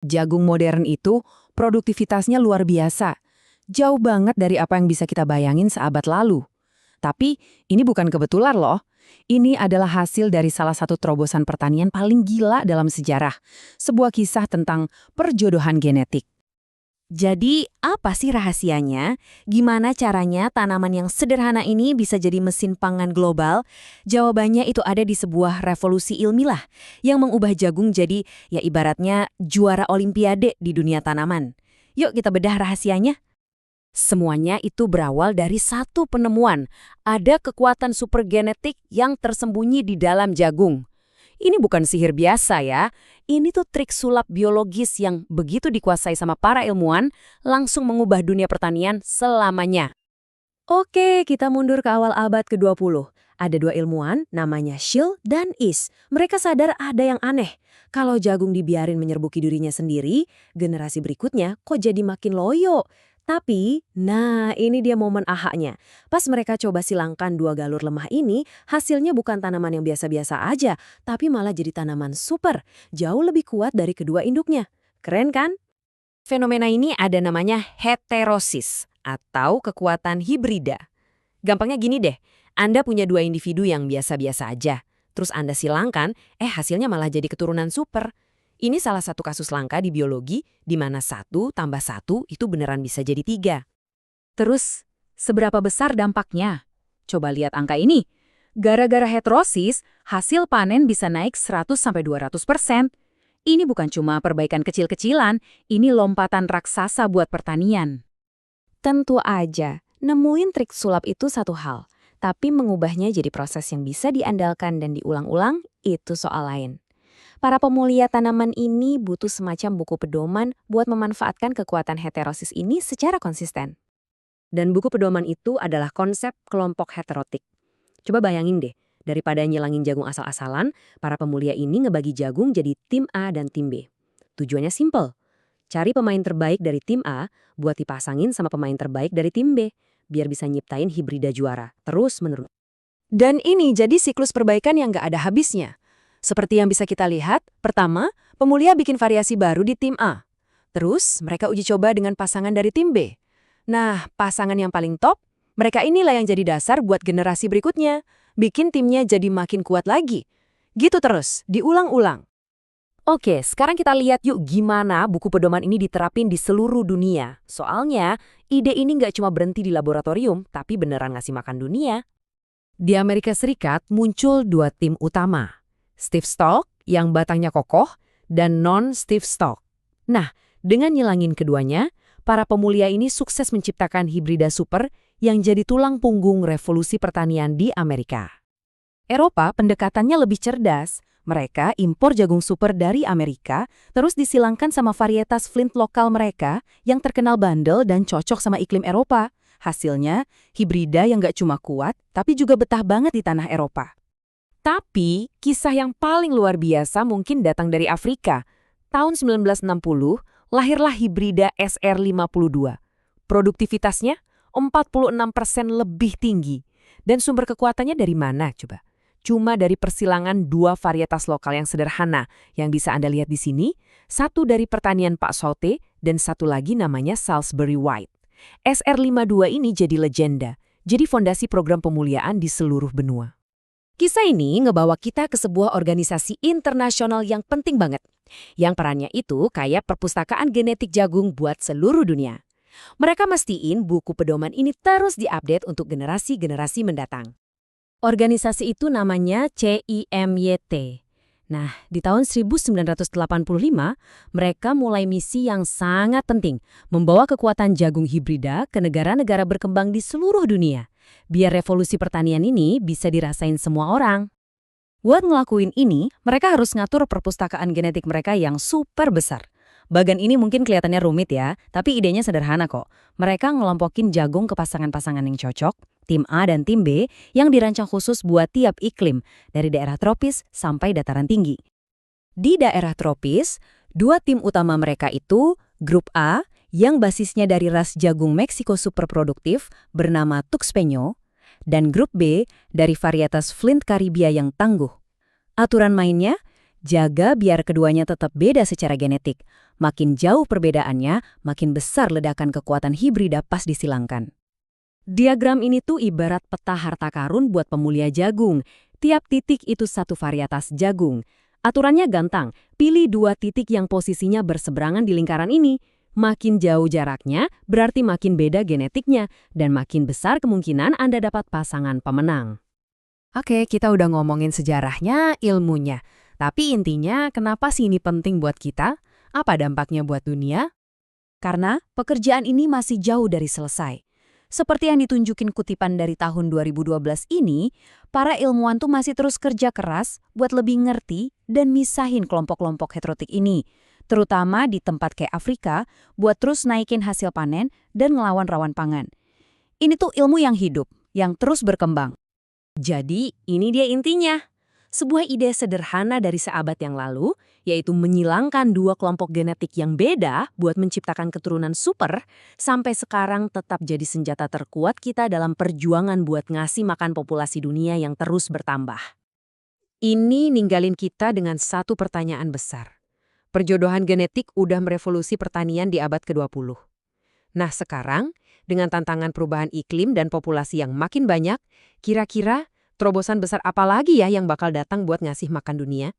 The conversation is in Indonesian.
Jagung modern itu produktivitasnya luar biasa. Jauh banget dari apa yang bisa kita bayangin seabad lalu. Tapi ini bukan kebetulan loh. Ini adalah hasil dari salah satu terobosan pertanian paling gila dalam sejarah. Sebuah kisah tentang perjodohan genetik. Jadi, apa sih rahasianya? Gimana caranya tanaman yang sederhana ini bisa jadi mesin pangan global? Jawabannya itu ada di sebuah revolusi ilmiah yang mengubah jagung jadi, ya ibaratnya, juara olimpiade di dunia tanaman. Yuk kita bedah rahasianya. Semuanya itu berawal dari satu penemuan. Ada kekuatan supergenetik yang tersembunyi di dalam jagung. Ini bukan sihir biasa ya. Ini tuh trik sulap biologis yang begitu dikuasai sama para ilmuwan, langsung mengubah dunia pertanian selamanya. Oke, kita mundur ke awal abad ke-20. Ada dua ilmuwan, namanya Schill dan Is. Mereka sadar ada yang aneh. Kalau jagung dibiarin menyerbuki dirinya sendiri, generasi berikutnya kok jadi makin loyo. Tapi, nah ini dia momen ahanya. Pas mereka coba silangkan dua galur lemah ini, hasilnya bukan tanaman yang biasa-biasa aja, tapi malah jadi tanaman super, jauh lebih kuat dari kedua induknya. Keren kan? Fenomena ini ada namanya heterosis, atau kekuatan hibrida. Gampangnya gini deh, Anda punya dua individu yang biasa-biasa aja, terus Anda silangkan, hasilnya malah jadi keturunan super. Ini salah satu kasus langka di biologi, di mana 1+1 itu beneran bisa jadi 3. Terus, seberapa besar dampaknya? Coba lihat angka ini. Gara-gara heterosis, hasil panen bisa naik 100–200%. Ini bukan cuma perbaikan kecil-kecilan, ini lompatan raksasa buat pertanian. Tentu aja, nemuin trik sulap itu satu hal, tapi mengubahnya jadi proses yang bisa diandalkan dan diulang-ulang, itu soal lain. Para pemulia tanaman ini butuh semacam buku pedoman buat memanfaatkan kekuatan heterosis ini secara konsisten. Dan buku pedoman itu adalah konsep kelompok heterotik. Coba bayangin deh, daripada nyilangin jagung asal-asalan, para pemulia ini ngebagi jagung jadi tim A dan tim B. Tujuannya simple, cari pemain terbaik dari tim A buat dipasangin sama pemain terbaik dari tim B, biar bisa nyiptain hibrida juara, terus menerus. Dan ini jadi siklus perbaikan yang gak ada habisnya. Seperti yang bisa kita lihat, pertama, pemulia bikin variasi baru di tim A. Terus, mereka uji coba dengan pasangan dari tim B. Nah, pasangan yang paling top, mereka inilah yang jadi dasar buat generasi berikutnya. Bikin timnya jadi makin kuat lagi. Gitu terus, diulang-ulang. Oke, sekarang kita lihat yuk gimana buku pedoman ini diterapin di seluruh dunia. Soalnya, ide ini nggak cuma berhenti di laboratorium, tapi beneran ngasih makan dunia. Di Amerika Serikat muncul dua tim utama. Stiff stalk yang batangnya kokoh dan non-stiff stalk. Nah, dengan nyilangin keduanya, para pemulia ini sukses menciptakan hibrida super yang jadi tulang punggung revolusi pertanian di Amerika. Eropa pendekatannya lebih cerdas. Mereka impor jagung super dari Amerika, terus disilangkan sama varietas Flint lokal mereka yang terkenal bandel dan cocok sama iklim Eropa. Hasilnya, hibrida yang gak cuma kuat, tapi juga betah banget di tanah Eropa. Tapi, kisah yang paling luar biasa mungkin datang dari Afrika. Tahun 1960, lahirlah hibrida SR52. Produktivitasnya 46% lebih tinggi. Dan sumber kekuatannya dari mana coba? Cuma dari persilangan dua varietas lokal yang sederhana yang bisa Anda lihat di sini, satu dari pertanian Pak Saute dan satu lagi namanya Salisbury White. SR52 ini jadi legenda, jadi fondasi program pemuliaan di seluruh benua. Kisah ini ngebawa kita ke sebuah organisasi internasional yang penting banget, yang perannya itu kayak perpustakaan genetik jagung buat seluruh dunia. Mereka mastiin buku pedoman ini terus diupdate untuk generasi-generasi mendatang. Organisasi itu namanya CIMYT. Nah, di tahun 1985, mereka mulai misi yang sangat penting, membawa kekuatan jagung hibrida ke negara-negara berkembang di seluruh dunia, biar revolusi pertanian ini bisa dirasain semua orang. Buat ngelakuin ini, mereka harus ngatur perpustakaan genetik mereka yang super besar. Bagian ini mungkin kelihatannya rumit ya, tapi idenya sederhana kok. Mereka ngelompokin jagung ke pasangan-pasangan yang cocok, tim A dan tim B, yang dirancang khusus buat tiap iklim, dari daerah tropis sampai dataran tinggi. Di daerah tropis, dua tim utama mereka itu, grup A, yang basisnya dari ras jagung Meksiko superproduktif bernama Tuxpeño, dan grup B dari varietas Flint Caribia yang tangguh. Aturan mainnya, Jaga biar keduanya tetap beda secara genetik. Makin jauh perbedaannya, makin besar ledakan kekuatan hibrida pas disilangkan. Diagram ini tuh ibarat peta harta karun buat pemulia jagung. Tiap titik itu satu varietas jagung. Aturannya gampang, pilih 2 titik yang posisinya berseberangan di lingkaran ini. Makin jauh jaraknya, berarti makin beda genetiknya, dan makin besar kemungkinan Anda dapat pasangan pemenang. Oke, kita udah ngomongin sejarahnya, ilmunya. Tapi intinya, kenapa sih ini penting buat kita? Apa dampaknya buat dunia? Karena pekerjaan ini masih jauh dari selesai. Seperti yang ditunjukin kutipan dari tahun 2012 ini, para ilmuwan tuh masih terus kerja keras buat lebih ngerti dan misahin kelompok-kelompok heterotik ini, terutama di tempat kayak Afrika, buat terus naikin hasil panen dan ngelawan rawan pangan. Ini tuh ilmu yang hidup, yang terus berkembang. Jadi, ini dia intinya. Sebuah ide sederhana dari seabad yang lalu, yaitu menyilangkan 2 kelompok genetik yang beda buat menciptakan keturunan super, sampai sekarang tetap jadi senjata terkuat kita dalam perjuangan buat ngasih makan populasi dunia yang terus bertambah. Ini ninggalin kita dengan satu pertanyaan besar. Perjodohan genetik udah merevolusi pertanian di abad ke-20. Nah sekarang, dengan tantangan perubahan iklim dan populasi yang makin banyak, kira-kira terobosan besar apa lagi ya yang bakal datang buat ngasih makan dunia?